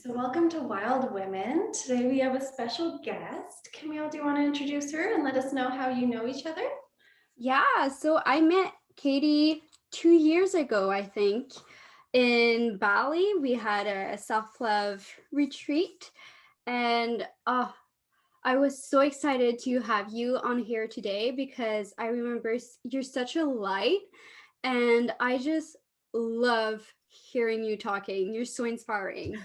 So, welcome to Wild Women. Today we have a special guest. Camille, do you want to introduce her and let us know how you know each other? Yeah, so I met Kady 2 years ago, I think, in Bali. We had a self-love retreat, and I was so excited to have you on here today because I remember you're such a light, and I just love hearing you talking. You're so inspiring.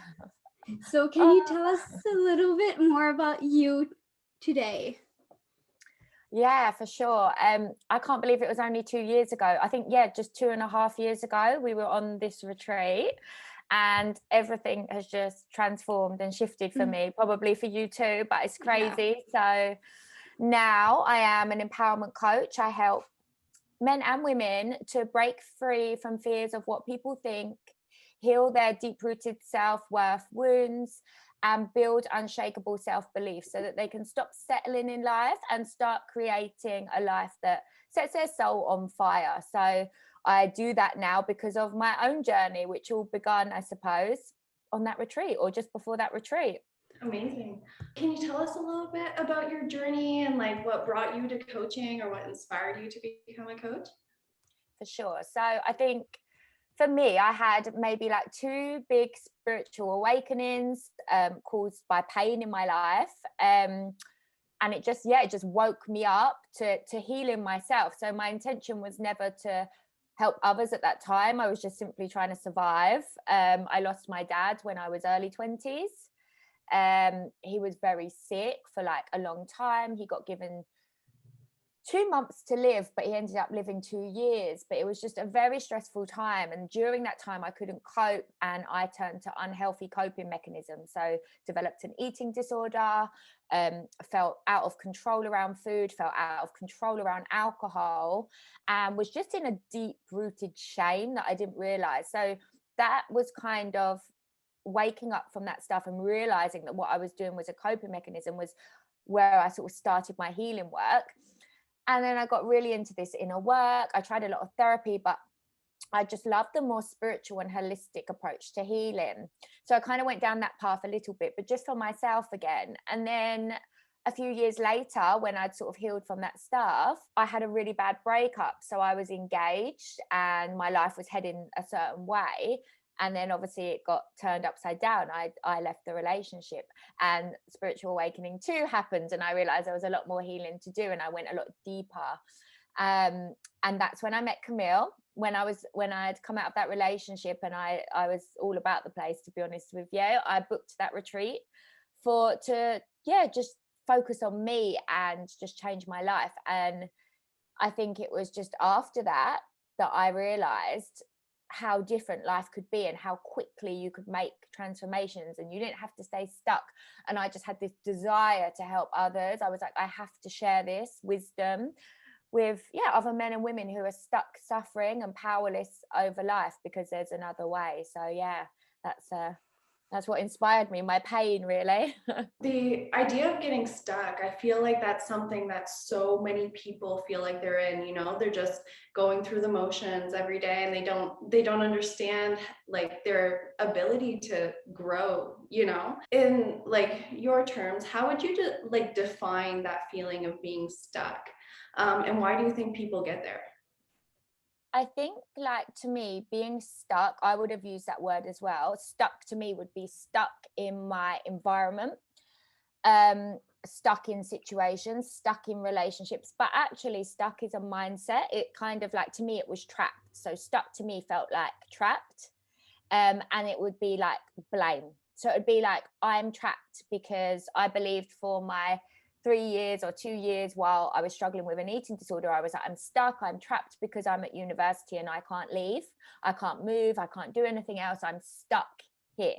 So, can you Oh, tell us a little bit more about you today? yeah, for sure. I can't believe it was only 2 years ago. I think, yeah, just 2.5 years ago, we were on this retreat and everything has just transformed and shifted for Mm. me, probably for you too, but it's Yeah. crazy. So now I am an empowerment coach. I help men and women to break free from fears of what people think, heal their deep rooted self worth wounds, and build unshakable self belief so that they can stop settling in life and start creating a life that sets their soul on fire. So I do that now because of my own journey, which all begun, I suppose, on that retreat or just before that retreat. Amazing. Can you tell us a little bit about your journey and like what brought you to coaching or what inspired you to become a coach? For sure. So I think for me, I had maybe like two big spiritual awakenings caused by pain in my life. And it just woke me up to healing myself. So my intention was never to help others at that time. I was just simply trying to survive. I lost my dad when I was early 20s. He was very sick for like a long time. He got given 2 months to live, but he ended up living 2 years. But it was just a very stressful time. And during that time, I couldn't cope and I turned to unhealthy coping mechanisms. So, developed an eating disorder, felt out of control around food, felt out of control around alcohol, and was just in a deep rooted shame that I didn't realize. So, that was kind of waking up from that stuff and realizing that what I was doing was a coping mechanism, was where I sort of started my healing work. And then I got really into this inner work. I tried a lot of therapy, but I just love the more spiritual and holistic approach to healing. So I kind of went down that path a little bit, but just for myself again. And then a few years later, when I'd sort of healed from that stuff, I had a really bad breakup. So I was engaged and my life was heading a certain way. And then obviously it got turned upside down. I left the relationship and spiritual awakening too happened. And I realized there was a lot more healing to do and I went a lot deeper. And that's when I met Camille, when I'd come out of that relationship and I was all about the place, to be honest with you. I booked that retreat just focus on me and just change my life. And I think it was just after that that I realized how different life could be and how quickly you could make transformations and you didn't have to stay stuck. And I just had this desire to help others. I was like, I have to share this wisdom with other men and women who are stuck suffering and powerless over life because there's another way. So yeah, that's what inspired me, my pain really. The idea of getting stuck, I feel like that's something that so many people feel like they're in, they're just going through the motions every day and they don't understand like their ability to grow. In like your terms, how would you like define that feeling of being stuck? And why do you think people get there? I think, like, to me, being stuck, I would have used that word as well. Stuck to me would be stuck in my environment, stuck in situations, stuck in relationships. But actually, stuck is a mindset. It kind of like, to me, it was trapped. So, stuck to me felt like trapped. And it would be like blame. So, it would be like, I'm trapped because I believed for my 3 years or 2 years while I was struggling with an eating disorder, I was like, I'm stuck, I'm trapped because I'm at university and I can't leave, I can't move, I can't do anything else, I'm stuck here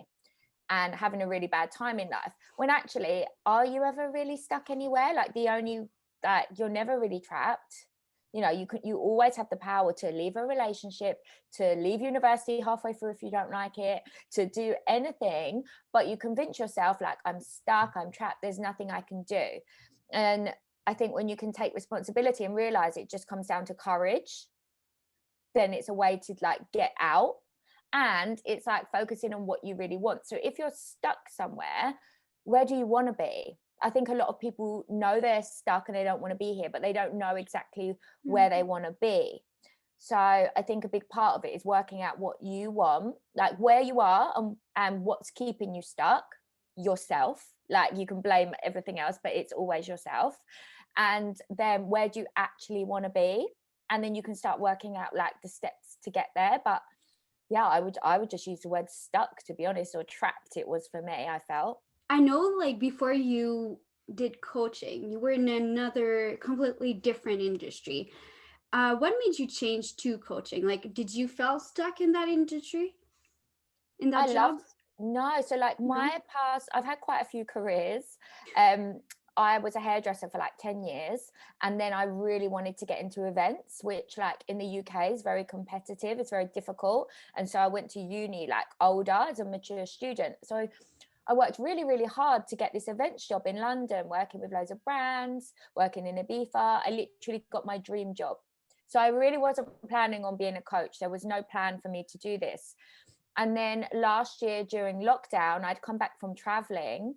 and having a really bad time in life. When actually, are you ever really stuck anywhere? Like you're never really trapped. You always have the power to leave a relationship, to leave university halfway through if you don't like it, to do anything, but you convince yourself like, I'm stuck, I'm trapped, there's nothing I can do. And I think when you can take responsibility and realize it just comes down to courage, then it's a way to like get out. And it's like focusing on what you really want. So if you're stuck somewhere, where do you want to be? I think a lot of people know they're stuck and they don't want to be here, but they don't know exactly where they want to be. So I think a big part of it is working out what you want, like where you are, and what's keeping you stuck, yourself. Like you can blame everything else, but it's always yourself. And then where do you actually want to be? And then you can start working out like the steps to get there. But yeah, I would just use the word stuck, to be honest, or trapped it was for me, I felt. I know, like, before you did coaching, you were in another completely different industry. What made you change to coaching? Like, did you feel stuck in that industry, in that I job? loved No, so like No? my past, I've had quite a few careers. Um, I was a hairdresser for like 10 years, and then I really wanted to get into events, which like in the UK is very competitive, it's very difficult. And so I went to uni like older as a mature student. So I worked really, really hard to get this events job in London, working with loads of brands, working in Ibiza. I literally got my dream job. So I really wasn't planning on being a coach. There was no plan for me to do this. And then last year during lockdown, I'd come back from traveling,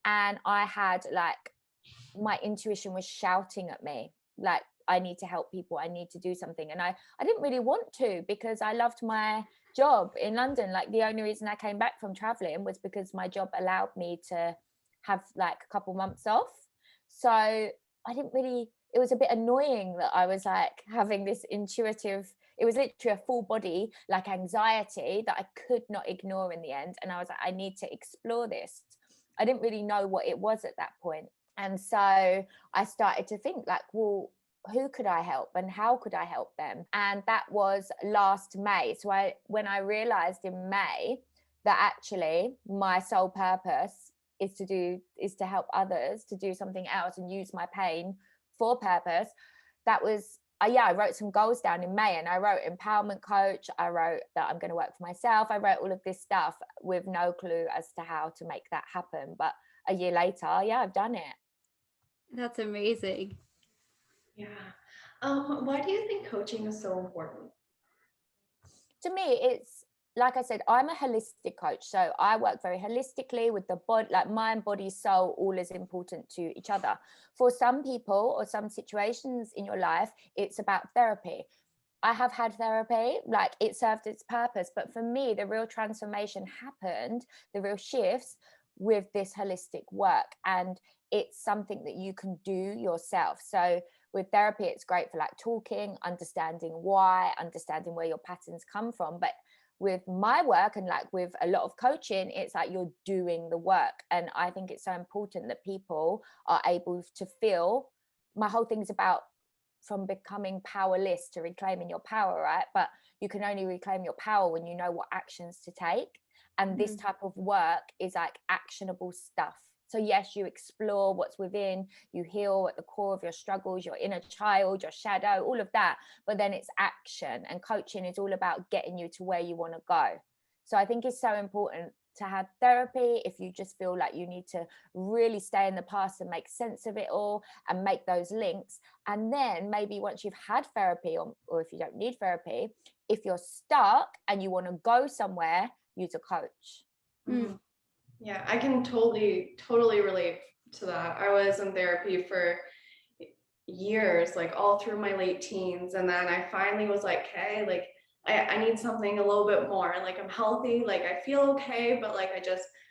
and I had like, my intuition was shouting at me, like, I need to help people, I need to do something. And I didn't really want to, because I loved my job in London. Like the only reason I came back from traveling was because my job allowed me to have like a couple months off. So I didn't really, it was a bit annoying that I was like having this intuitive, it was literally a full body like anxiety that I could not ignore in the end. And I was like, I need to explore this. I didn't really know what it was at that point. And so I started to think like, well, who could I help and how could I help them? And that was last May. So when I realized in May that actually my sole purpose is to help others, to do something else and use my pain for purpose, that was I wrote some goals down in May, and I wrote empowerment coach. I wrote that I'm going to work for myself. I wrote all of this stuff with no clue as to how to make that happen. But a year later, yeah, I've done it. That's amazing. Yeah. Why do you think coaching is so important? To me, it's like I said, I'm a holistic coach. So I work very holistically with the body, like mind, body, soul, all is important to each other. For some people or some situations in your life, it's about therapy. I have had therapy, like it served its purpose. But for me, the real transformation happened, the real shifts with this holistic work. And it's something that you can do yourself. So with therapy, it's great for like talking, understanding why, understanding where your patterns come from. But with my work and like with a lot of coaching, it's like you're doing the work. And I think it's so important that people are able to feel. My whole thing is about from becoming powerless to reclaiming your power, right? But you can only reclaim your power when you know what actions to take. And this type of work is like actionable stuff. So yes, you explore what's within, you heal at the core of your struggles, your inner child, your shadow, all of that. But then it's action, and coaching is all about getting you to where you want to go. So I think it's so important to have therapy if you just feel like you need to really stay in the past and make sense of it all and make those links. And then maybe once you've had therapy, or if you don't need therapy, if you're stuck and you want to go somewhere, use a coach. Mm-hmm. Yeah, I can totally relate to that. I was in therapy for years, like all through my late teens. And then I finally was like, hey, like I need something a little bit more. Like I'm healthy, like I feel okay, but like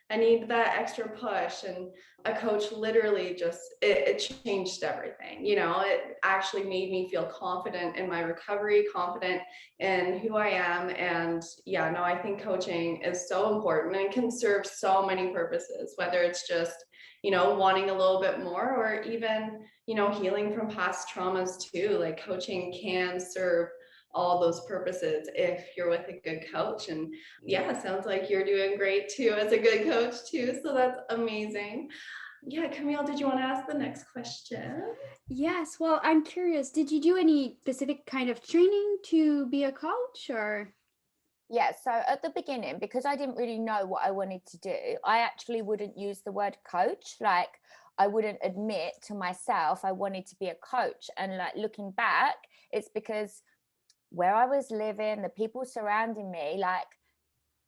I need that extra push. And a coach literally just it changed everything. You know, it actually made me feel confident in my recovery, confident in who I am. And yeah, no, I think coaching is so important and can serve so many purposes, whether it's just, you know, wanting a little bit more, or even, you know, healing from past traumas too. Like coaching can serve all those purposes if you're with a good coach. And yeah, sounds like you're doing great too as a good coach too. So that's amazing. Yeah, Camille, did you want to ask the next question? Yes. Well, I'm curious, did you do any specific kind of training to be a coach, or? Yeah, so at the beginning, because I didn't really know what I wanted to do, I actually wouldn't use the word coach. Like, I wouldn't admit to myself I wanted to be a coach. And like looking back, it's because where I was living, the people surrounding me, like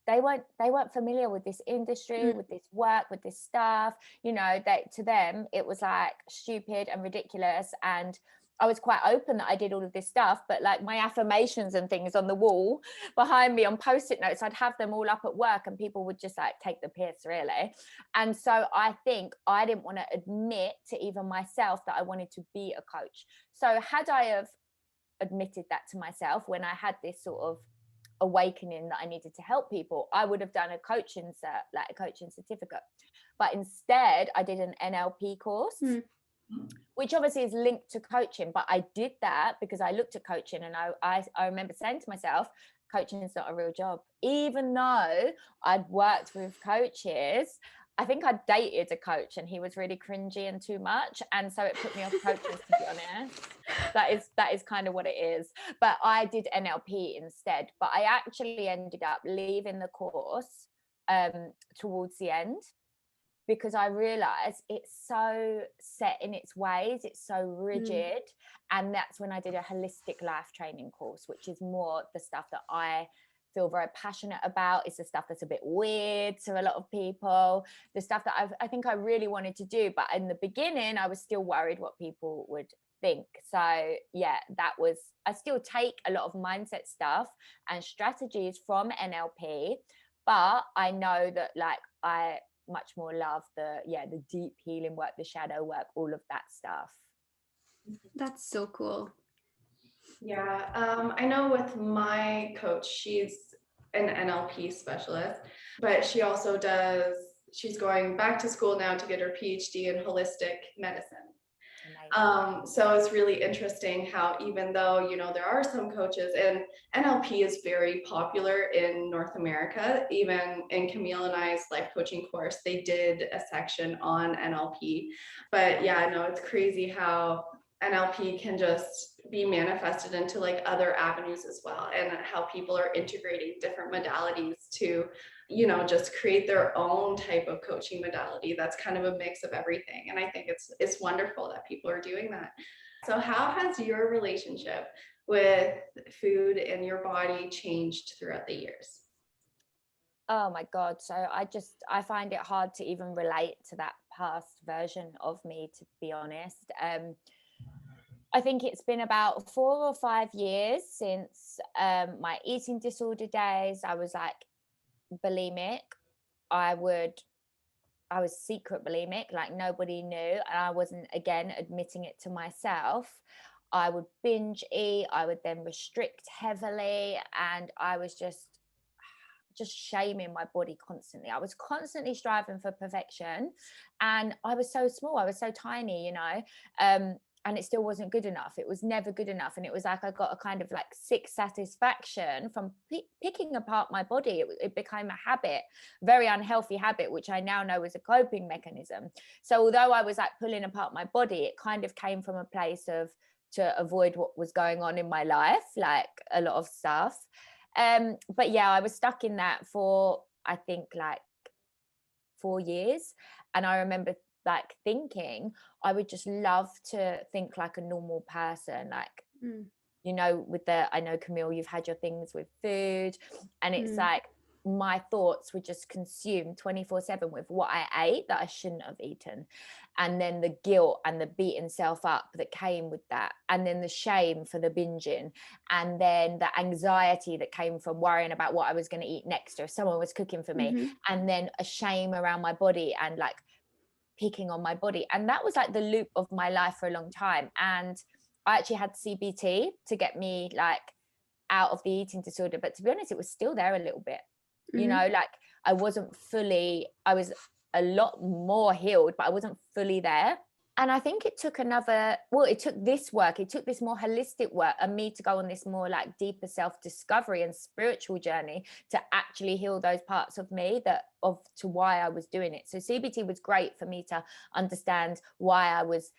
they weren't familiar with this industry, with this work, with this stuff, you know, that to them it was like stupid and ridiculous. And I was quite open that I did all of this stuff, but like my affirmations and things on the wall behind me on post-it notes, I'd have them all up at work and people would just like take the piss, really. And so I think I didn't want to admit to even myself that I wanted to be a coach. So had I have admitted that to myself when I had this sort of awakening that I needed to help people, I would have done a coaching certificate. But instead I did an NLP course, which obviously is linked to coaching. But I did that because I looked at coaching and I remember saying to myself, coaching is not a real job. Even though I'd worked with coaches, I think I dated a coach and he was really cringy and too much. And so it put me off coaches, to be honest. That is kind of what it is. But I did NLP instead. But I actually ended up leaving the course towards the end, because I realized it's so set in its ways, it's so rigid. And that's when I did a holistic life training course, which is more the stuff that I feel very passionate about. It's the stuff that's a bit weird to a lot of people, the stuff that I think I really wanted to do. But in the beginning, I was still worried what people would think. So yeah, I still take a lot of mindset stuff and strategies from NLP, but I know that like I much more love the deep healing work, the shadow work, all of that stuff. That's so cool. Yeah, I know with my coach, she's an NLP specialist, but she's going back to school now to get her PhD in holistic medicine. So it's really interesting how, even though, you know, there are some coaches, and NLP is very popular in North America, even in Camille and I's life coaching course, they did a section on NLP. But yeah, no, it's crazy how NLP can just be manifested into like other avenues as well, and how people are integrating different modalities to, you know, just create their own type of coaching modality that's kind of a mix of everything. And I think it's wonderful that people are doing that. So how has your relationship with food and your body changed throughout the years? Oh my God. So I find it hard to even relate to that past version of me, to be honest. I think it's been about 4 or 5 years since my eating disorder days. I was like bulimic. I was secret bulimic, like nobody knew, and I wasn't, again, admitting it to myself. I would binge eat, I would then restrict heavily, and I was just shaming my body constantly. I was constantly striving for perfection, and I was so small, I was so tiny, you know, and it still wasn't good enough. It was never good enough. And it was like I got a kind of like sick satisfaction from picking apart my body. It became a habit, very unhealthy habit, which I now know is a coping mechanism. So although I was like pulling apart my body, it kind of came from a place of to avoid what was going on in my life, like a lot of stuff. But yeah, I was stuck in that for, I think, like 4 years. And I remember like thinking I would just love to think like a normal person, like you know, I know, Camille, you've had your things with food, and it's like my thoughts were just consumed 24/7 with what I ate that I shouldn't have eaten, and then the guilt and the beating self up that came with that, and then the shame for the binging, and then the anxiety that came from worrying about what I was going to eat next, or if someone was cooking for me, and then a shame around my body and like picking on my body. And that was like the loop of my life for a long time. And I actually had CBT to get me like out of the eating disorder, but to be honest, it was still there a little bit. You know, like I was a lot more healed, but I wasn't fully there. And I think it took this more holistic work, and me to go on this more like deeper self-discovery and spiritual journey to actually heal those parts of me to why I was doing it. So CBT was great for me to understand why I was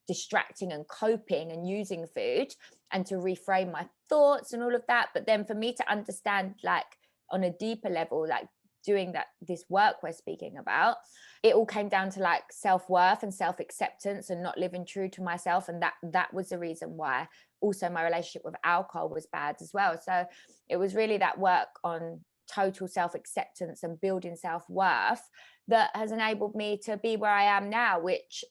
distracting and coping and using food, and to reframe my thoughts and all of that. But then for me to understand like on a deeper level, like doing this work we're speaking about, it all came down to like self-worth and self-acceptance and not living true to myself. And that was the reason why also my relationship with alcohol was bad as well. So it was really that work on total self-acceptance and building self-worth that has enabled me to be where I am now, which,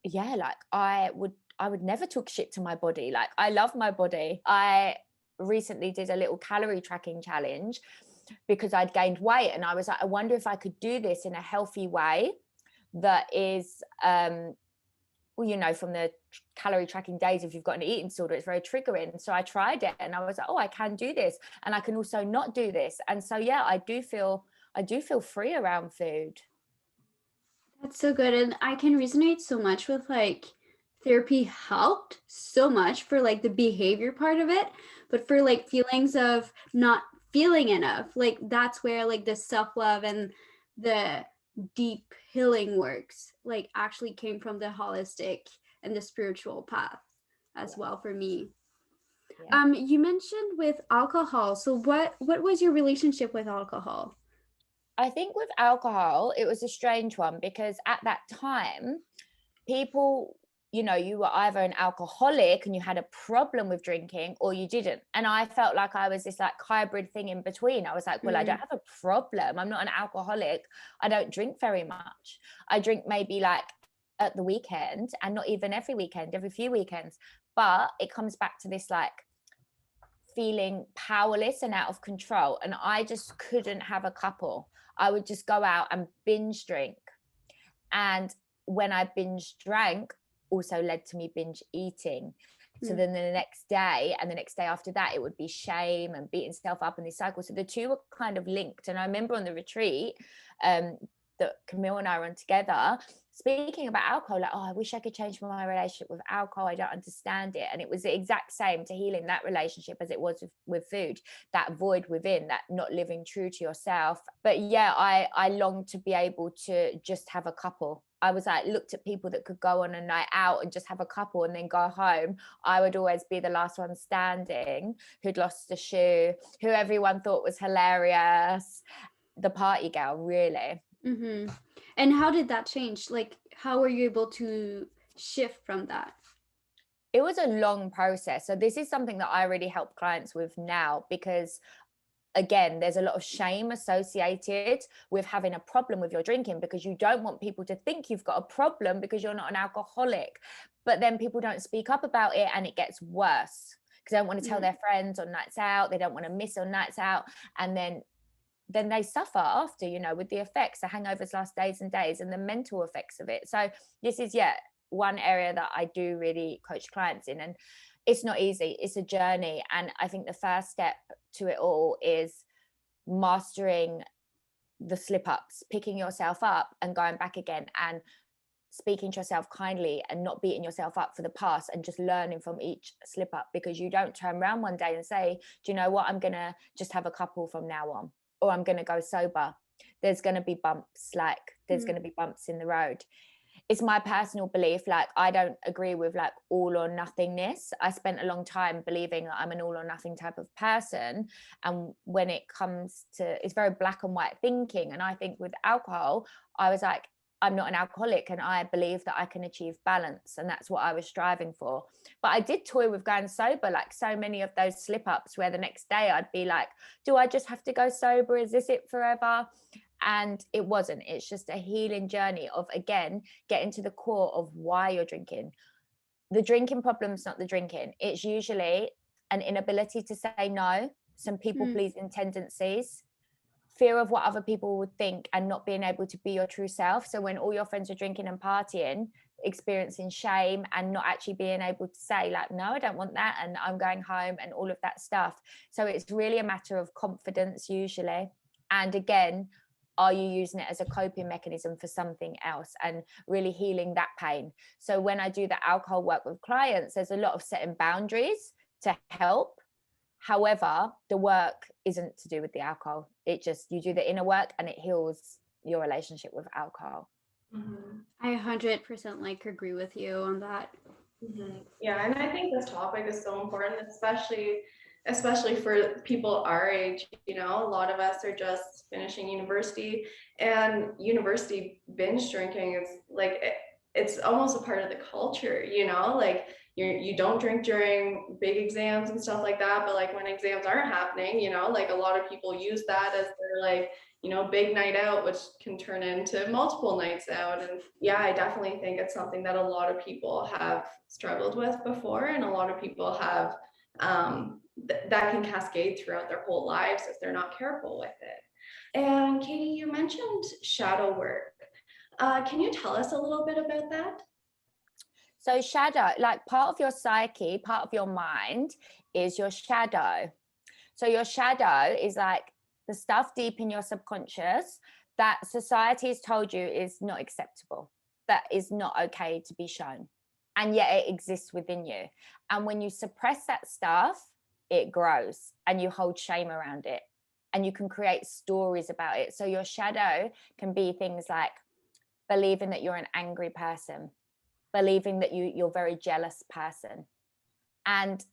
yeah, like I would never talk shit to my body. Like, I love my body. I recently did a little calorie tracking challenge because I'd gained weight, and I was like, I wonder if I could do this in a healthy way that is, well, you know, from the calorie tracking days, if you've got an eating disorder, it's very triggering. So I tried it and I was like, oh, I can do this, and I can also not do this. And so, yeah, I do feel free around food. That's so good. And I can resonate so much with like therapy helped so much for like the behavior part of it, but for like feelings of not feeling enough, like that's where like the self-love and the deep healing works like actually came from the holistic and the spiritual path as well for me. Yeah. You mentioned with alcohol. So what was your relationship with alcohol? I think with alcohol, it was a strange one because at that time, people, you know, you were either an alcoholic and you had a problem with drinking, or you didn't. And I felt like I was this like hybrid thing in between. I was like, well, I don't have a problem. I'm not an alcoholic. I don't drink very much. I drink maybe like at the weekend, and not even every weekend, every few weekends. But it comes back to this like feeling powerless and out of control. And I just couldn't have a couple. I would just go out and binge drink. And when I binge drank, also led to me binge eating. So then the next day and the next day after that, it would be shame and beating self up in this cycle. So the two were kind of linked. And I remember on the retreat that Camille and I were on together, speaking about alcohol, like, oh, I wish I could change my relationship with alcohol. I don't understand it. And it was the exact same to healing that relationship as it was with food, that void within, that not living true to yourself. But yeah, I longed to be able to just have a couple. I was like, looked at people that could go on a night out and just have a couple and then go home. I would always be the last one standing, who'd lost a shoe, who everyone thought was hilarious, the party girl, really. Mm-hmm. And how did that change? Like, how were you able to shift from that? It was a long process. So this is something that I really help clients with now, because again, there's a lot of shame associated with having a problem with your drinking, because you don't want people to think you've got a problem because you're not an alcoholic. But then people don't speak up about it, and it gets worse because they don't want to tell their friends on nights out. They don't want to miss on nights out. And then they suffer after, you know, with the effects, the hangovers last days and days, and the mental effects of it. So this is, yeah, one area that I do really coach clients in. And it's not easy. It's a journey. And I think the first step to it all is mastering the slip ups, picking yourself up and going back again, and speaking to yourself kindly and not beating yourself up for the past, and just learning from each slip up, because you don't turn around one day and say, do you know what, I'm going to just have a couple from now on, or I'm going to go sober. There's going to be bumps, like there's going to be bumps in the road. It's my personal belief, like I don't agree with like all or nothingness. I spent a long time believing that I'm an all or nothing type of person, and when it comes to, it's very black and white thinking. And I think with alcohol, I was like, I'm not an alcoholic, and I believe that I can achieve balance, and that's what I was striving for. But I did toy with going sober, like so many of those slip ups where the next day I'd be like, do I just have to go sober? Is this it forever? And it wasn't. It's just a healing journey of, again, getting to the core of why you're drinking. The drinking problem's not the drinking. It's usually an inability to say no, some people pleasing tendencies, fear of what other people would think, and not being able to be your true self. So when all your friends are drinking and partying, experiencing shame and not actually being able to say like, no, I don't want that, and I'm going home, and all of that stuff. So it's really a matter of confidence usually. And again, are you using it as a coping mechanism for something else, and really healing that pain? So when I do the alcohol work with clients, there's a lot of setting boundaries to help. However, the work isn't to do with the alcohol. It just, you do the inner work and it heals your relationship with alcohol. I 100% like agree with you on that. Yeah, and I think this topic is so important, especially for people our age. You know, a lot of us are just finishing university, and university binge drinking is like it's almost a part of the culture. You know, like you don't drink during big exams and stuff like that, but like when exams aren't happening, you know, like a lot of people use that as their like, you know, big night out, which can turn into multiple nights out. And yeah, I definitely think it's something that a lot of people have struggled with before, and a lot of people have that can cascade throughout their whole lives if they're not careful with it. And Kady, you mentioned shadow work. Can you tell us a little bit about that? So shadow, like part of your psyche, part of your mind is your shadow. So your shadow is like the stuff deep in your subconscious that society has told you is not acceptable, that is not okay to be shown. And yet it exists within you. And when you suppress that stuff, it grows and you hold shame around it and you can create stories about it. So your shadow can be things like believing that you're an angry person, believing that you're a very jealous person. And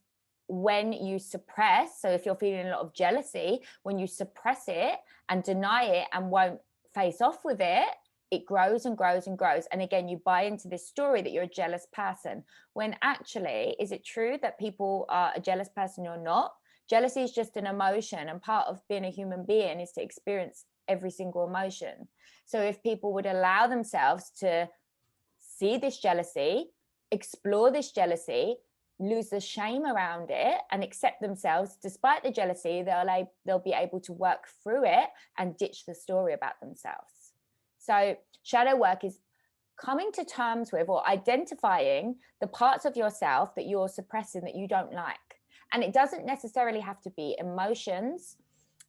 when you suppress, so if you're feeling a lot of jealousy, when you suppress it and deny it and won't face off with it, it grows and grows and grows. And again, you buy into this story that you're a jealous person, when actually, is it true that people are a jealous person or not? Jealousy is just an emotion, and part of being a human being is to experience every single emotion. So if people would allow themselves to see this jealousy, explore this jealousy, lose the shame around it, and accept themselves despite the jealousy, they'll be able to work through it and ditch the story about themselves. So shadow work is coming to terms with or identifying the parts of yourself that you're suppressing that you don't like. And it doesn't necessarily have to be emotions.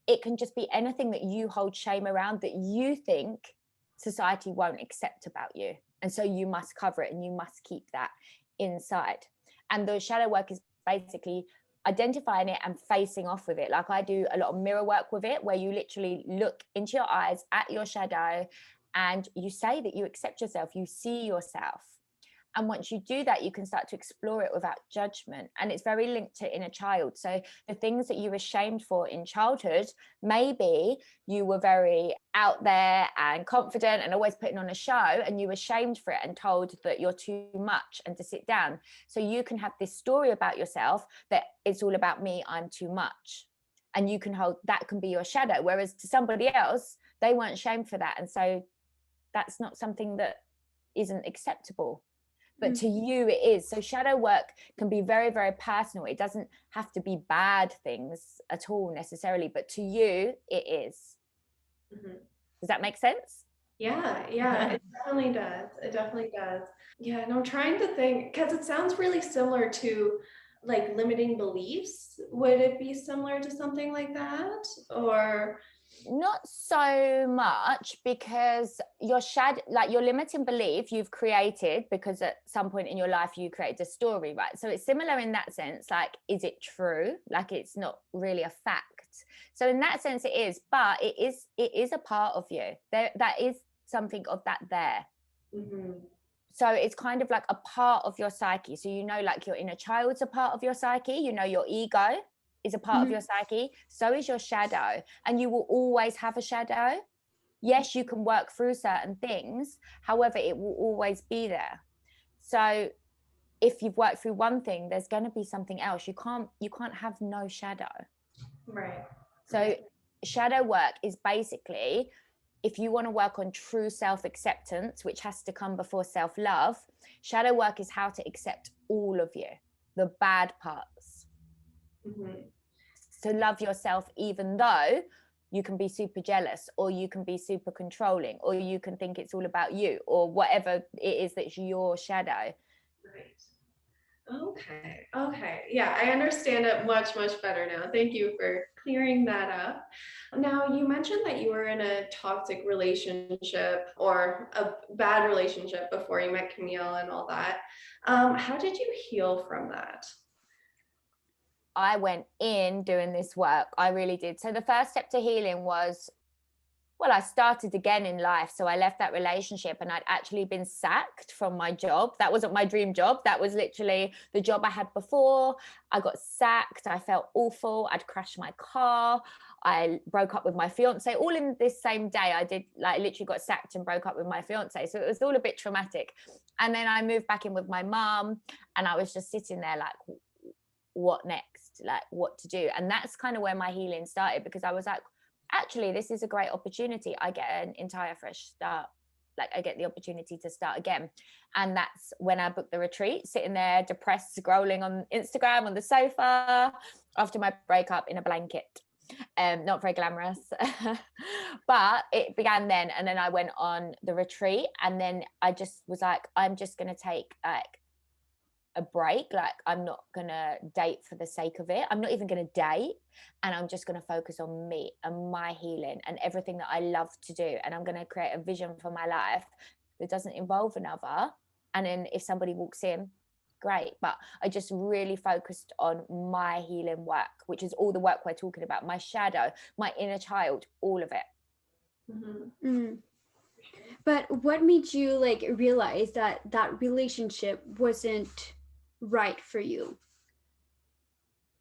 It can just be anything that you hold shame around that you think society won't accept about you. And so you must cover it and you must keep that inside. And the shadow work is basically identifying it and facing off with it. Like I do a lot of mirror work with it, where you literally look into your eyes at your shadow and you say that you accept yourself, you see yourself. And once you do that, you can start to explore it without judgment. And it's very linked to inner child. So the things that you were shamed for in childhood, maybe you were very out there and confident and always putting on a show, and you were shamed for it and told that you're too much and to sit down. So you can have this story about yourself that it's all about me, I'm too much. And you can hold, that can be your shadow. Whereas to somebody else, they weren't shamed for that. And so that's not something that isn't acceptable. But to you it is. So shadow work can be very, very personal. It doesn't have to be bad things at all necessarily, but to you it is. Mm-hmm. Does that make sense? Yeah, it definitely does. It definitely does. Yeah, and I'm trying to think, because it sounds really similar to like limiting beliefs. Would it be similar to something like that? Or not so much, because your shadow, like your limiting belief you've created because at some point in your life you created a story, right? So it's similar in that sense. Like, is it true? Like, it's not really a fact. So in that sense it is, but it is a part of you. That is something of that there. Mm-hmm. So it's kind of like a part of your psyche. So you know, like your inner child's a part of your psyche, you know, your ego is a part of your psyche. So is your shadow, and you will always have a shadow. Yes, you can work through certain things, however it will always be there. So if you've worked through one thing, there's going to be something else. You can't have no shadow, right? So shadow work is basically, if you want to work on true self-acceptance, which has to come before self-love, shadow work is how to accept all of you, the bad parts. Mm-hmm. To love yourself, even though you can be super jealous, or you can be super controlling, or you can think it's all about you, or whatever it is that's your shadow. Right. Okay. Yeah, I understand it much better now. Thank you for clearing that up. Now, you mentioned that you were in a toxic relationship or a bad relationship before you met Camille and all that. How did you heal from that? I went in doing this work. I really did. So the first step to healing was, well, I started again in life. So I left that relationship, and I'd actually been sacked from my job. That wasn't my dream job. That was literally the job I had before. I got sacked. I felt awful. I'd crashed my car. I broke up with my fiance all in this same day. I did, like, literally got sacked and broke up with my fiance. So it was all a bit traumatic. And then I moved back in with my mum, and I was just sitting there like, what next? Like, what to do? And that's kind of where my healing started, because I was like, actually, this is a great opportunity. I get an entire fresh start. Like, I get the opportunity to start again. And that's when I booked the retreat, sitting there depressed, scrolling on Instagram on the sofa after my breakup in a blanket. Not very glamorous. But it began then. And then I went on the retreat, and then I just was like, I'm just going to take like a break. Like, I'm not gonna date for the sake of it. I'm not even gonna date, and I'm just gonna focus on me and my healing and everything that I love to do. And I'm gonna create a vision for my life that doesn't involve another. And then if somebody walks in, great. But I just really focused on my healing work, which is all the work we're talking about, my shadow, my inner child, all of it. Mm-hmm. Mm. But what made you like realize that that relationship wasn't right for you?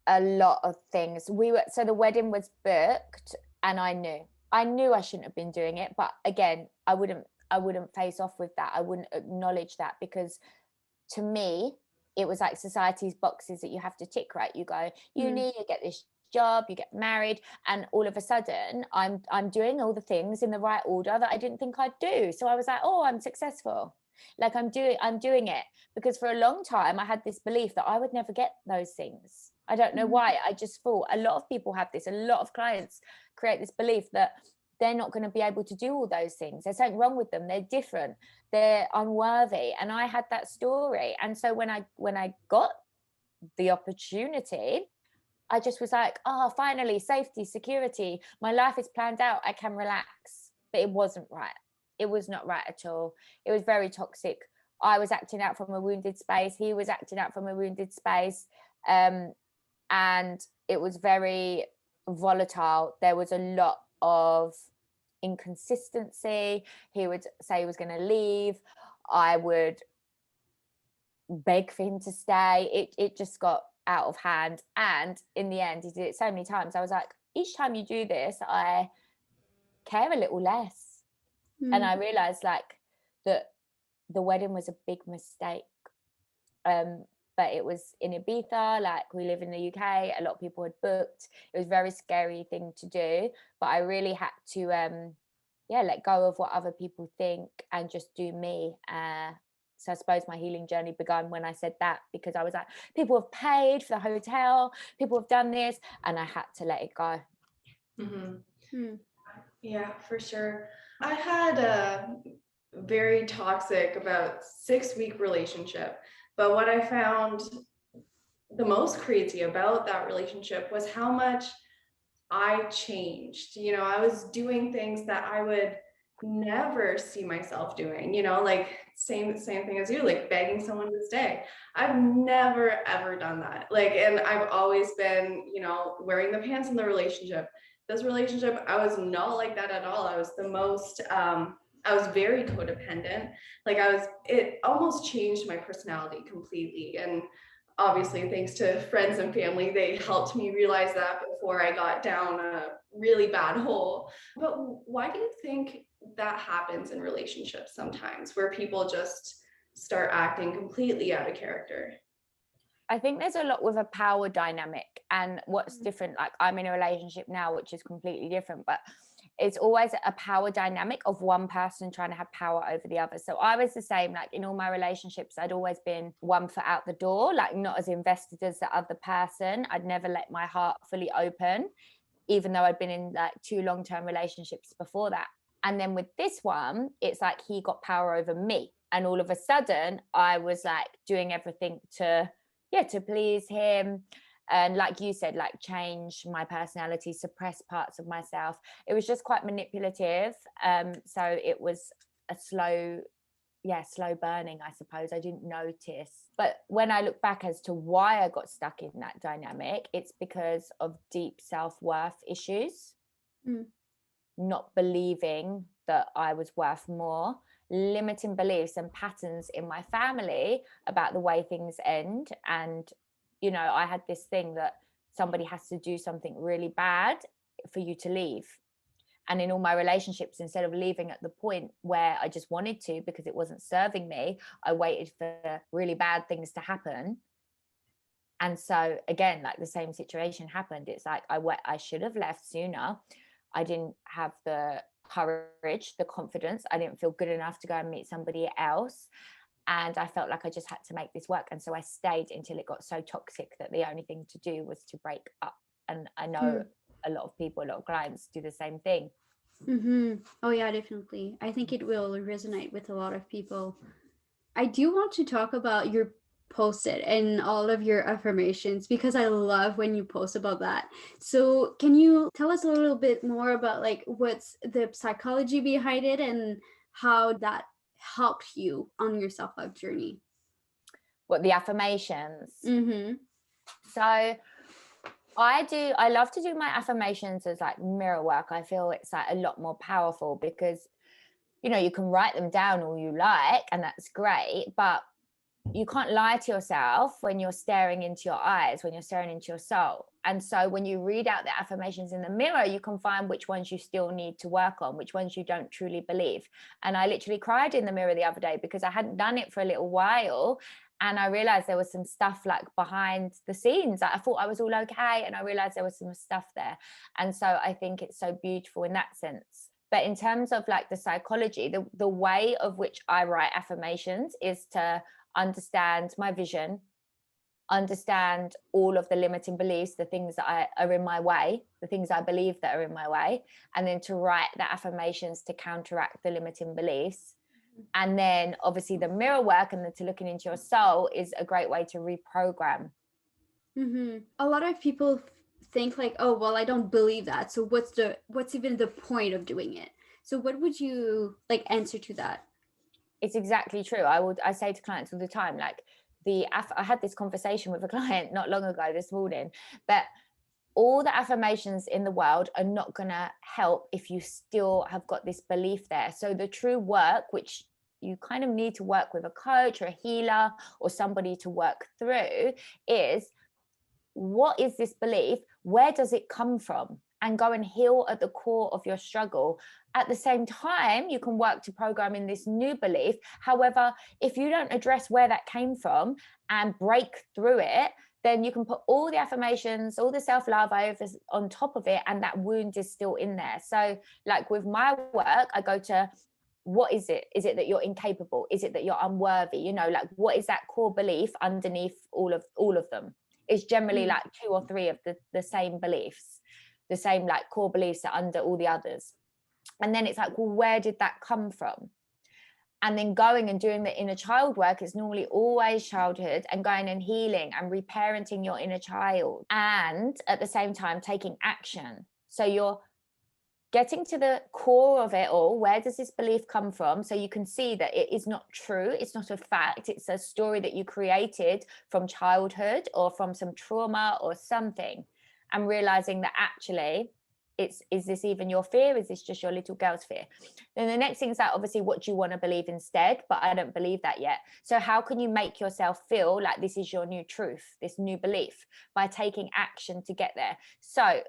A lot of things. So the wedding was booked, and I knew I shouldn't have been doing it. But again, I wouldn't face off with that. I wouldn't acknowledge that, because to me, it was like society's boxes that you have to tick, right? You go uni, you get this job, you get married, and all of a sudden I'm doing all the things in the right order that I didn't think I'd do. So I was like, oh, I'm successful. Like, I'm doing it, because for a long time I had this belief that I would never get those things. I don't know why. I just thought, a lot of people have this, a lot of clients create this belief that they're not going to be able to do all those things. There's something wrong with them. They're different. They're unworthy. And I had that story. And so when I got the opportunity, I just was like, oh, finally, safety, security. My life is planned out. I can relax. But it wasn't right. It was not right at all. It was very toxic. I was acting out from a wounded space. He was acting out from a wounded space. And it was very volatile. There was a lot of inconsistency. He would say he was going to leave. I would beg for him to stay. It just got out of hand. And in the end, he did it so many times. I was like, each time you do this, I care a little less. And I realized like that the wedding was a big mistake. But it was in Ibiza, like, we live in the UK, a lot of people had booked. It was a very scary thing to do, but I really had to let go of what other people think and just do me. So I suppose my healing journey began when I said that, because I was like, people have paid for the hotel, people have done this, and I had to let it go. Mm-hmm. Yeah, for sure. I had a very toxic, about 6-week relationship. But what I found the most crazy about that relationship was how much I changed. You know, I was doing things that I would never see myself doing, you know, like same thing as you, like begging someone to stay. I've never ever done that. Like, and I've always been, you know, wearing the pants in the relationship. This relationship, I was not like that at all. I was the most I was very codependent. Like, it almost changed my personality completely. And obviously, thanks to friends and family, they helped me realize that before I got down a really bad hole. But why do you think that happens in relationships sometimes, where people just start acting completely out of character? I think there's a lot with a power dynamic. And what's different, like, I'm in a relationship now, which is completely different, but it's always a power dynamic of one person trying to have power over the other. So I was the same, like, in all my relationships, I'd always been one foot out the door, like, not as invested as the other person. I'd never let my heart fully open, even though I'd been in like 2 long-term relationships before that. And then with this one, it's like he got power over me. And all of a sudden, I was like doing everything to please him. And like you said, like, change my personality, suppress parts of myself. It was just quite manipulative. So it was a slow burning, I suppose. I didn't notice. But when I look back as to why I got stuck in that dynamic, it's because of deep self-worth issues. Not believing that I was worth more, limiting beliefs and patterns in my family about the way things end. And, you know, I had this thing that somebody has to do something really bad for you to leave. And in all my relationships, instead of leaving at the point where I just wanted to because it wasn't serving me, I waited for really bad things to happen. And so again, like the same situation happened. It's like I should have left sooner. I didn't have the courage, the confidence. I didn't feel good enough to go and meet somebody else. And I felt like I just had to make this work. And so I stayed until it got so toxic that the only thing to do was to break up. And I know a lot of people, a lot of clients do the same thing. Oh yeah, definitely. I think it will resonate with a lot of people. I do want to talk about your post-it and all of your affirmations because I love when you post about that. So can you tell us a little bit more about like what's the psychology behind it and how that helped you on your self-love journey? What, the affirmations? Mm-hmm. So I love to do my affirmations as like mirror work. I feel it's like a lot more powerful because, you know, you can write them down all you like and that's great, but you can't lie to yourself when you're staring into your eyes, when you're staring into your soul. And so when you read out the affirmations in the mirror, you can find which ones you still need to work on, which ones you don't truly believe. And I literally cried in the mirror the other day because I hadn't done it for a little while. And I realized there was some stuff like behind the scenes. I thought I was all okay. And I realized there was some stuff there. And so I think it's so beautiful in that sense. But in terms of like the psychology, the way of which I write affirmations is to understand my vision, understand all of the limiting beliefs, the things that are in my way, the things I believe that are in my way, and then to write the affirmations to counteract the limiting beliefs. And then obviously the mirror work and to looking into your soul is a great way to reprogram. A lot of people think like, oh, well, I don't believe that. So what's even the point of doing it? So what would you like answer to that? It's exactly true. I say to clients all the time, like I had this conversation with a client not long ago this morning, but all the affirmations in the world are not going to help if you still have got this belief there. So the true work, which you kind of need to work with a coach or a healer or somebody to work through, is what is this belief? Where does it come from? And go and heal at the core of your struggle. At the same time, you can work to program in this new belief. However, if you don't address where that came from and break through it, then you can put all the affirmations, all the self-love over on top of it, and that wound is still in there. So like with my work, I go to, what is it? Is it that you're incapable? Is it that you're unworthy? You know, like what is that core belief underneath all of them? It's generally like 2 or 3 of the same beliefs, the same like core beliefs that are under all the others. And then it's like, well, where did that come from? And then going and doing the inner child work is normally always childhood, and going and healing and reparenting your inner child. And at the same time, taking action. So you're getting to the core of it all. Where does this belief come from? So you can see that it is not true. It's not a fact. It's a story that you created from childhood or from some trauma or something. And realizing that actually, is this even your fear? Is this just your little girl's fear? Then the next thing is that obviously what do you want to believe instead? But I don't believe that yet. So how can you make yourself feel like this is your new truth, this new belief, by taking action to get there? So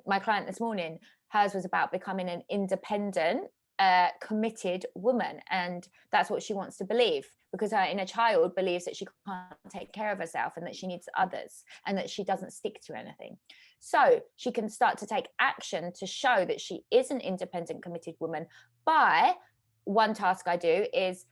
my client this morning, hers was about becoming an independent, committed woman. And that's what she wants to believe, because her inner child believes that she can't take care of herself and that she needs others and that she doesn't stick to anything. So she can start to take action to show that she is an independent, committed woman by, one task I do is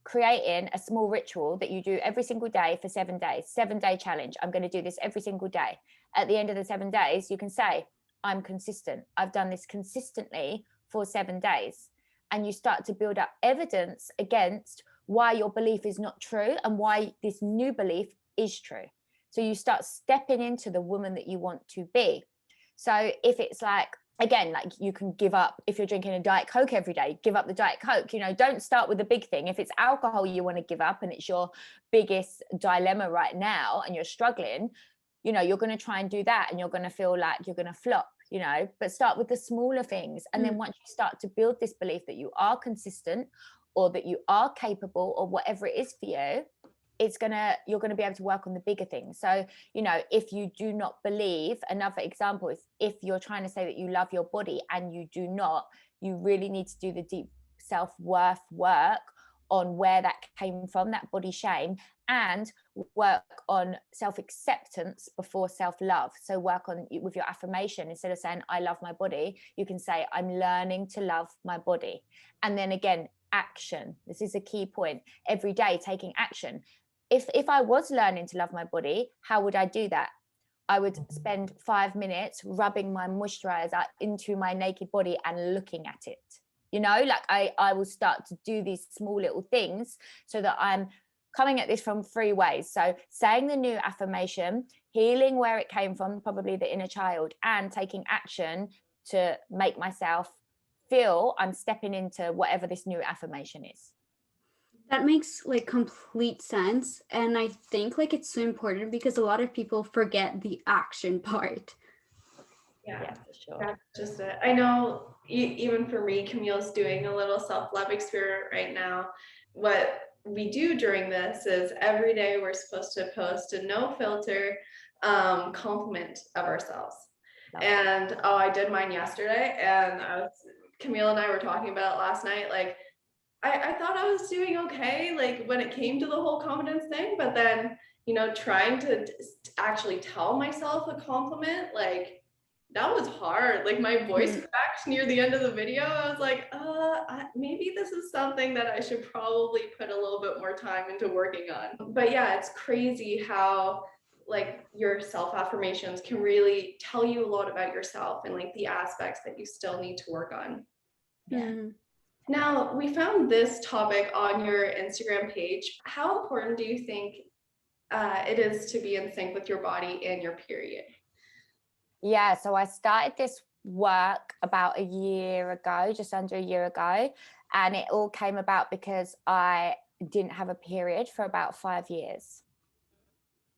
creating a small ritual that you do every single day for 7 days, 7-day challenge. I'm going to do this every single day. At the end of the 7 days, you can say, I'm consistent. I've done this consistently for 7 days. And you start to build up evidence against why your belief is not true and why this new belief is true. So you start stepping into the woman that you want to be. So if it's like, again, like you can give up, if you're drinking a Diet Coke every day, give up the Diet Coke. You know, don't start with the big thing. If it's alcohol you want to give up and it's your biggest dilemma right now and you're struggling, you know, you're going to try and do that and you're going to feel like you're going to flop, you know, but start with the smaller things. And then once you start to build this belief that you are consistent or that you are capable or whatever it is for you, you're gonna be able to work on the bigger things. So, you know, if you do not believe, another example is if you're trying to say that you love your body and you do not, you really need to do the deep self-worth work on where that came from, that body shame, and work on self-acceptance before self-love. So work on with your affirmation. Instead of saying I love my body, you can say I'm learning to love my body. And then again, action. This is a key point. Every day taking action. If I was learning to love my body, how would I do that? I would spend 5 minutes rubbing my moisturizer into my naked body and looking at it. You know, like I will start to do these small little things so that I'm coming at this from 3 ways. So saying the new affirmation, healing where it came from, probably the inner child, and taking action to make myself feel I'm stepping into whatever this new affirmation is. That makes like complete sense. And I think like it's so important because a lot of people forget the action part. Yeah, for sure. that's just it. I know even for me, Camille's doing a little self-love experiment right now. What we do during this is every day we're supposed to post a no filter compliment of ourselves. And I did mine yesterday, and Camille and I were talking about it last night. Like, I thought I was doing okay, like when it came to the whole confidence thing, but then, you know, trying to actually tell myself a compliment, like that was hard. Like my voice cracked near the end of the video. I was like, maybe this is something that I should probably put a little bit more time into working on. But yeah, it's crazy how like your self affirmations can really tell you a lot about yourself and like the aspects that you still need to work on. Yeah. Now, we found this topic on your Instagram page. How important do you think it is to be in sync with your body and your period? Yeah, so I started this work about a year ago, just under a year ago, and it all came about because I didn't have a period for about 5 years.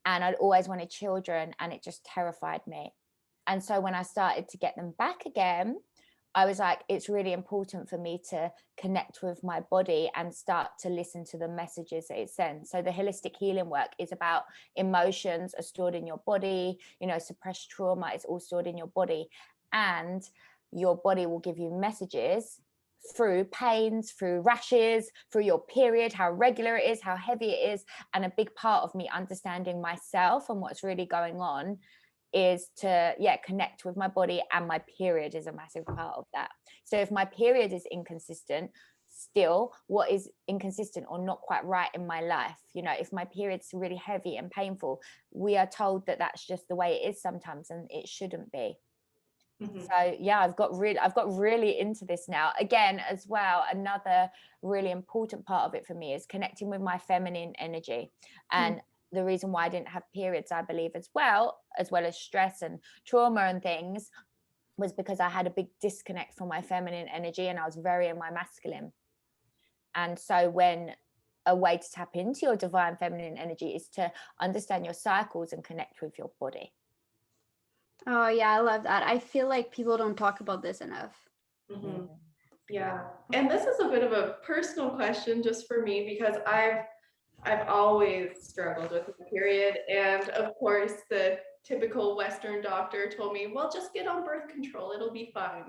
And I'd always wanted children, and it just terrified me. And so when I started to get them back again, I was like, it's really important for me to connect with my body and start to listen to the messages that it sends. So the holistic healing work is about emotions are stored in your body, you know, suppressed trauma is all stored in your body. And your body will give you messages through pains, through rashes, through your period, how regular it is, how heavy it is. And a big part of me understanding myself and what's really going on is to connect with my body, and my period is a massive part of that. So if my period is inconsistent, still what is inconsistent or not quite right in my life, you know, if my period's really heavy and painful, we are told that that's just the way it is sometimes, and it shouldn't be. So yeah, I've got really into this now. Again, as well, another really important part of it for me is connecting with my feminine energy. And the reason why I didn't have periods, I believe, as well as stress and trauma and things, was because I had a big disconnect from my feminine energy, and I was very in my masculine. And so when a way to tap into your divine feminine energy is to understand your cycles and connect with your body. Oh yeah, I love that. I feel like people don't talk about this enough. Yeah. And this is a bit of a personal question just for me, because I've always struggled with my period. And of course, the typical Western doctor told me, well, just get on birth control. It'll be fine.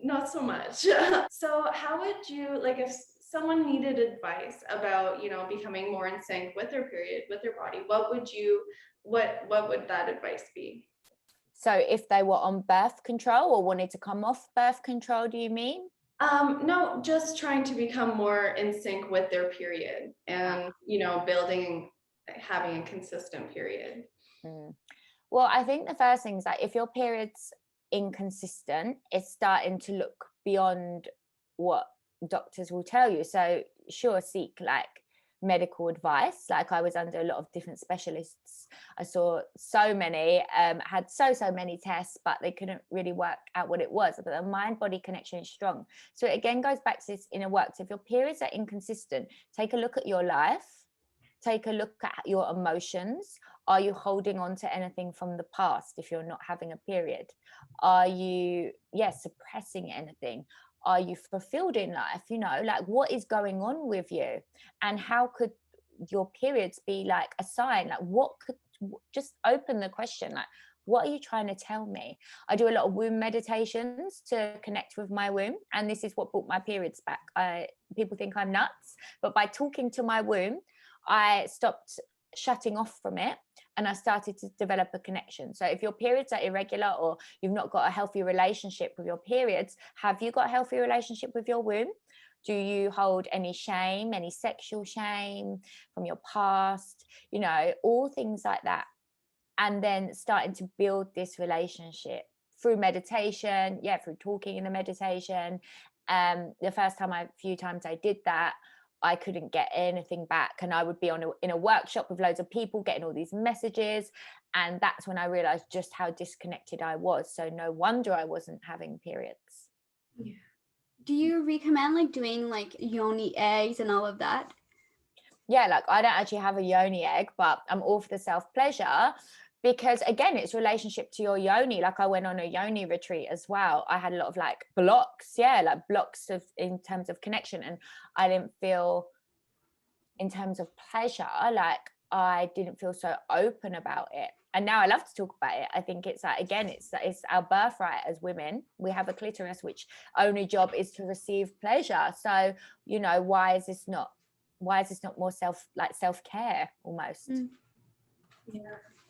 Not so much. So how would you, like, if someone needed advice about, you know, becoming more in sync with their period, with their body, what would that advice be? So if they were on birth control or wanted to come off birth control, do you mean? No, just trying to become more in sync with their period and, you know, having a consistent period. Well, I think the first thing is that if your period's inconsistent, it's starting to look beyond what doctors will tell you. So sure, seek like medical advice. Like I was under a lot of different specialists. I saw so many, had so many tests, but they couldn't really work out what it was. But the mind-body connection is strong. So it again goes back to this inner work. So if your periods are inconsistent, take a look at your life. Take a look at your emotions. Are you holding on to anything from the past if you're not having a period? Are you, suppressing anything? Are you fulfilled in life? You know, like what is going on with you? And how could your periods be like a sign? Like, what could, just open the question, like, what are you trying to tell me? I do a lot of womb meditations to connect with my womb, and this is what brought my periods back. People think I'm nuts, but by talking to my womb, I stopped shutting off from it, and I started to develop a connection. So if your periods are irregular, or you've not got a healthy relationship with your periods, have you got a healthy relationship with your womb? Do you hold any shame, any sexual shame from your past? All things like that. And then starting to build this relationship through meditation, through talking in the meditation. The few times I did that, I couldn't get anything back, and I would be in a workshop with loads of people getting all these messages, and that's when I realized just how disconnected I was. So no wonder I wasn't having periods. Yeah. Do you recommend like doing like yoni eggs and all of that? Yeah, like I don't actually have a yoni egg, but I'm all for the self-pleasure, because again, it's relationship to your yoni. Like I went on a yoni retreat as well. I had a lot of like blocks, like blocks of in terms of connection, and I didn't feel, in terms of pleasure, like I didn't feel so open about it. And now I love to talk about it. I think it's like, again, it's our birthright as women. We have a clitoris which only job is to receive pleasure. So why is this not more self-care almost?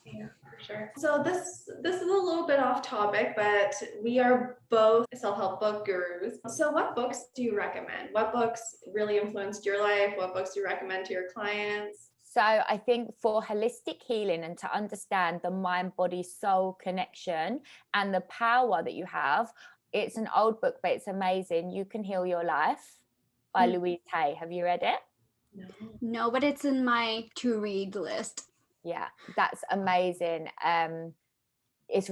Yeah, for sure. So this is a little bit off topic, but we are both self-help book gurus. So what books do you recommend? What books really influenced your life? What books do you recommend to your clients? So I think for holistic healing and to understand the mind, body, soul connection and the power that you have, it's an old book, but it's amazing. You Can Heal Your Life by Louise Hay. Have you read it? No, but it's in my to read list. Yeah, that's amazing. It's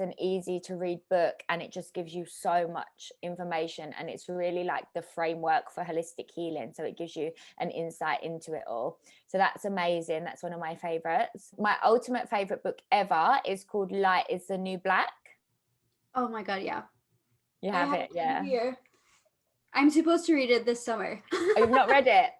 an easy to read book, and it just gives you so much information, and it's really like the framework for holistic healing, so it gives you an insight into it all. So that's amazing. That's one of my favorites. My ultimate favorite book ever is called Light is the New Black. Oh my god, yeah. You have it? Yeah. Here. I'm supposed to read it this summer. Oh, you've not read it?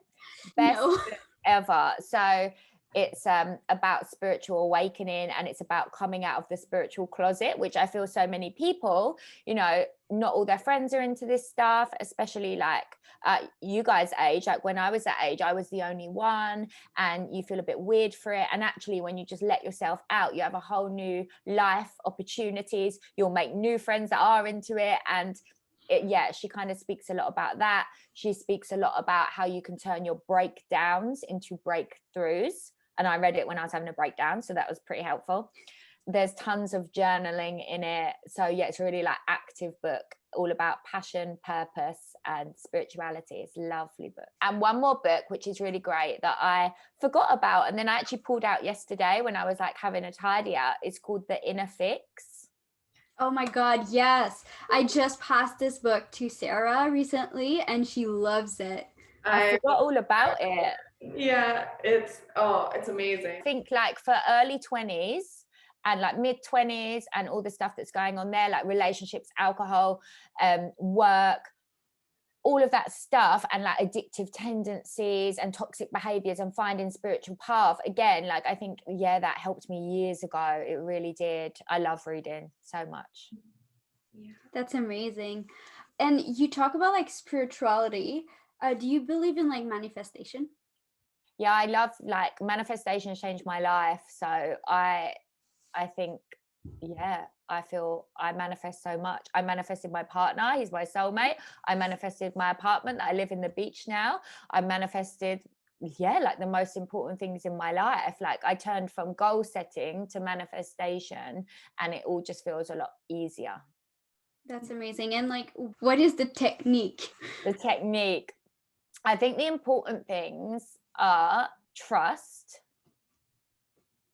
Best No. book ever. So it's about spiritual awakening, and it's about coming out of the spiritual closet, which I feel so many people, not all their friends are into this stuff, especially like you guys' age. Like when I was that age, I was the only one, and you feel a bit weird for it. And actually, when you just let yourself out, you have a whole new life, opportunities. You'll make new friends that are into it. And she kind of speaks a lot about that. She speaks a lot about how you can turn your breakdowns into breakthroughs. And I read it when I was having a breakdown, so that was pretty helpful. There's tons of journaling in it. So it's really like active book, all about passion, purpose, and spirituality. It's a lovely book. And one more book, which is really great, that I forgot about, and then I actually pulled out yesterday when I was like having a tidy out, is called The Inner Fix. Oh my god, yes. I just passed this book to Sarah recently, and she loves it. I forgot all about it. Yeah, it's amazing. I think like for early 20s and like mid 20s and all the stuff that's going on there, like relationships, alcohol, work, all of that stuff, and like addictive tendencies and toxic behaviors, and finding spiritual path again, like I think that helped me years ago. It really did. I love reading so much. Yeah, that's amazing. And you talk about like spirituality. Do you believe in like manifestation? Yeah, I love like manifestation changed my life. So I think, I feel I manifest so much. I manifested my partner. He's my soulmate. I manifested my apartment that I live in the beach now. I manifested, like the most important things in my life. Like I turned from goal setting to manifestation, and it all just feels a lot easier. That's amazing. And like, what is the technique? The technique. I think the important things are trust,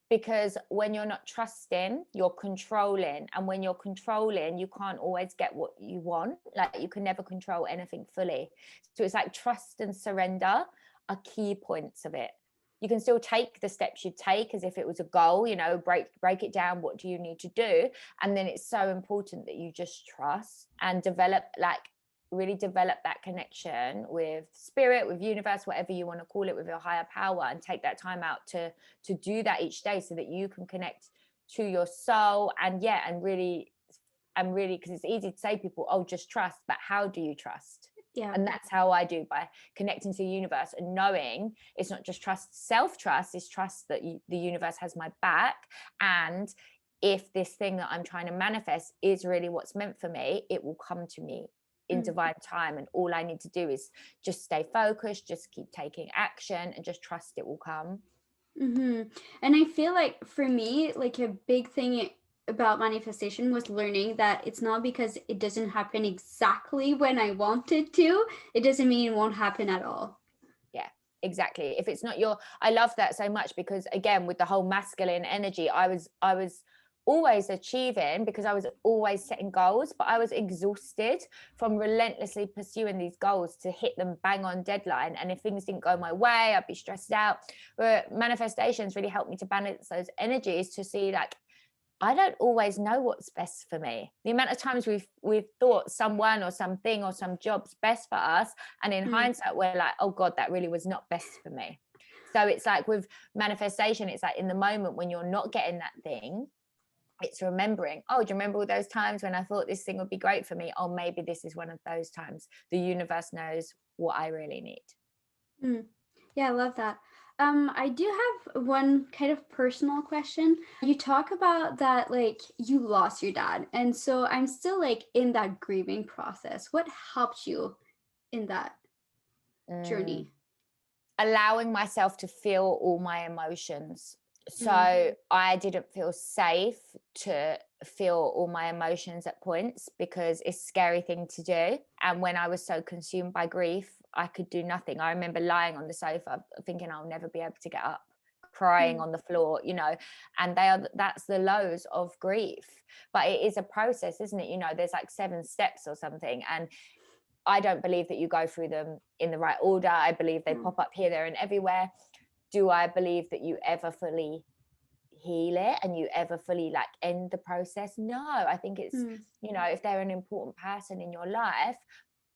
because when you're not trusting, you're controlling, and when you're controlling, you can't always get what you want. Like you can never control anything fully. So it's like trust and surrender are key points of it. You can still take the steps you take as if it was a goal, break it down. What do you need to do? And then it's so important that you just trust and develop like really develop that connection with spirit, with universe, whatever you want to call it, with your higher power, and take that time out to do that each day so that you can connect to your soul. And really, because it's easy to say people, oh, just trust, but how do you trust? Yeah. And that's how I do, by connecting to the universe and knowing it's not just trust, self-trust, it's trust that the universe has my back. And if this thing that I'm trying to manifest is really what's meant for me, it will come to me in divine time. And all I need to do is just stay focused, just keep taking action, and just trust it will come. And I feel like for me, like a big thing about manifestation was learning that it's not because it doesn't happen exactly when I want it to, it doesn't mean it won't happen at all. Yeah, exactly. If it's not I love that so much, because again, with the whole masculine energy, I was always achieving because I was always setting goals, but I was exhausted from relentlessly pursuing these goals to hit them bang on deadline. And if things didn't go my way, I'd be stressed out. But manifestations really helped me to balance those energies, to see like, I don't always know what's best for me. The amount of times we've thought someone or something or some job's best for us, and in hindsight we're like, oh God, that really was not best for me. So it's like with manifestation, it's like in the moment when you're not getting that thing, it's remembering, oh, do you remember all those times when I thought this thing would be great for me? Oh, maybe this is one of those times. The universe knows what I really need. Yeah, I love that. I do have one kind of personal question. You talk about that, like, you lost your dad. And so I'm still like in that grieving process. What helped you in that journey? Allowing myself to feel all my emotions. So I didn't feel safe to feel all my emotions at points, because it's a scary thing to do. And when I was so consumed by grief, I could do nothing. I remember lying on the sofa thinking I'll never be able to get up, crying on the floor, and that's the lows of grief. But it is a process, isn't it? There's like 7 steps or something, and I don't believe that you go through them in the right order. I believe they pop up here, there, and everywhere. Do I believe that you ever fully heal it and you ever fully like end the process? No, I think it's, if they're an important person in your life,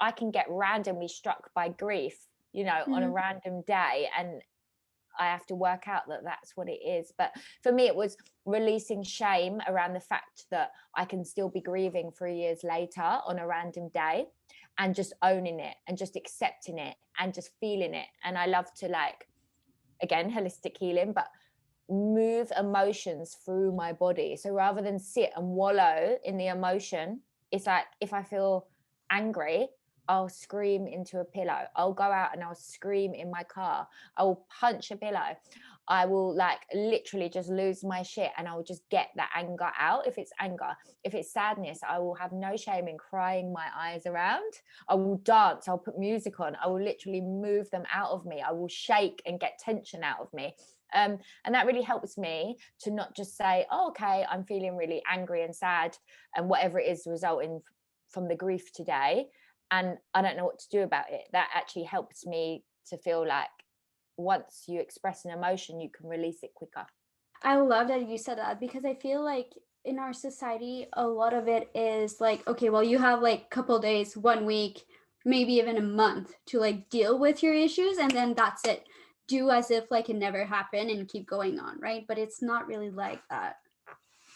I can get randomly struck by grief, on a random day, and I have to work out that that's what it is. But for me, it was releasing shame around the fact that I can still be grieving 3 years later on a random day, and just owning it and just accepting it and just feeling it. And I love to, like, again, holistic healing, but move emotions through my body. So rather than sit and wallow in the emotion, it's like, if I feel angry, I'll scream into a pillow. I'll go out and I'll scream in my car. I will punch a pillow. I will like literally just lose my shit, and I will just get that anger out. If it's anger, if it's sadness, I will have no shame in crying my eyes around. I will dance. I'll put music on. I will literally move them out of me. I will shake and get tension out of me. And that really helps me to not just say, oh, okay, I'm feeling really angry and sad and whatever it is resulting from the grief today, and I don't know what to do about it. That actually helps me to feel like once you express an emotion, you can release it quicker. I love that you said that, because I feel like in our society, a lot of it is like, okay, well, you have like a couple days, 1 week, maybe even a month to like deal with your issues, and then that's it. Do as if like it never happened and keep going on, right? But it's not really like that.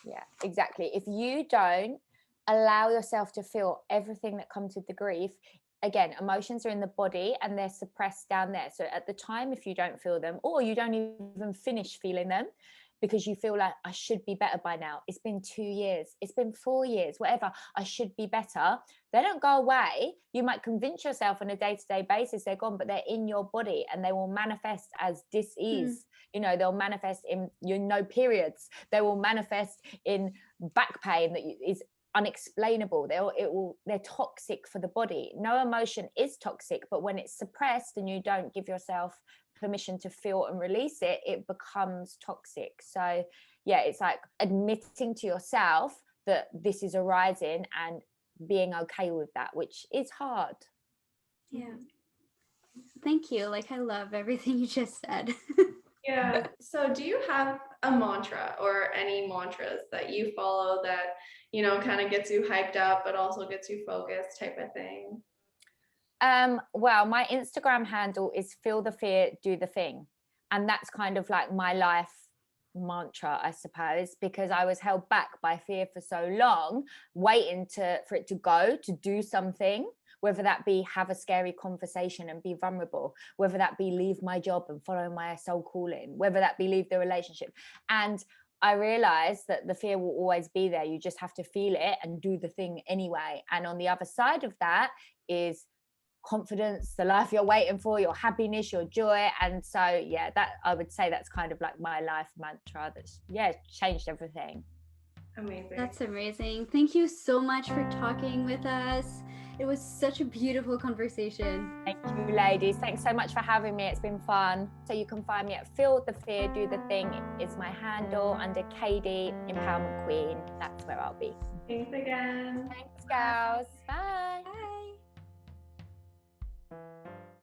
Yeah, exactly. If you don't allow yourself to feel everything that comes with the grief, again, emotions are in the body and they're suppressed down there. So at the time, if you don't feel them, or you don't even finish feeling them because you feel like, I should be better by now, it's been 2 years, it's been 4 years, whatever, I should be better, they don't go away. You might convince yourself on a day-to-day basis they're gone, but they're in your body and they will manifest as dis-ease. They'll manifest in your no periods. They will manifest in back pain that is unexplainable. They're toxic for the body. No emotion is toxic, but when it's suppressed and you don't give yourself permission to feel and release it, it becomes toxic. So yeah, it's like admitting to yourself that this is arising and being okay with that, which is hard. Yeah. Thank you. Like, I love everything you just said. Yeah. So do you have a mantra or any mantras that you follow that, kind of gets you hyped up, but also gets you focused type of thing? Well, my Instagram handle is feel the fear, do the thing. And that's kind of like my life mantra, I suppose, because I was held back by fear for so long, waiting for it to go, to do something, whether that be have a scary conversation and be vulnerable, whether that be leave my job and follow my soul calling, whether that be leave the relationship. And I realized that the fear will always be there. You just have to feel it and do the thing anyway. And on the other side of that is confidence, the life you're waiting for, your happiness, your joy. And so yeah, that I would say that's kind of like my life mantra that's changed everything. Amazing. That's amazing. Thank you so much for talking with us. It was such a beautiful conversation. Thank you, ladies. Thanks so much for having me. It's been fun. So you can find me at Feel the Fear, Do the Thing is my handle, under Kady Empowerment Queen. That's where I'll be. Thanks again. Thanks, girls. Bye. Bye.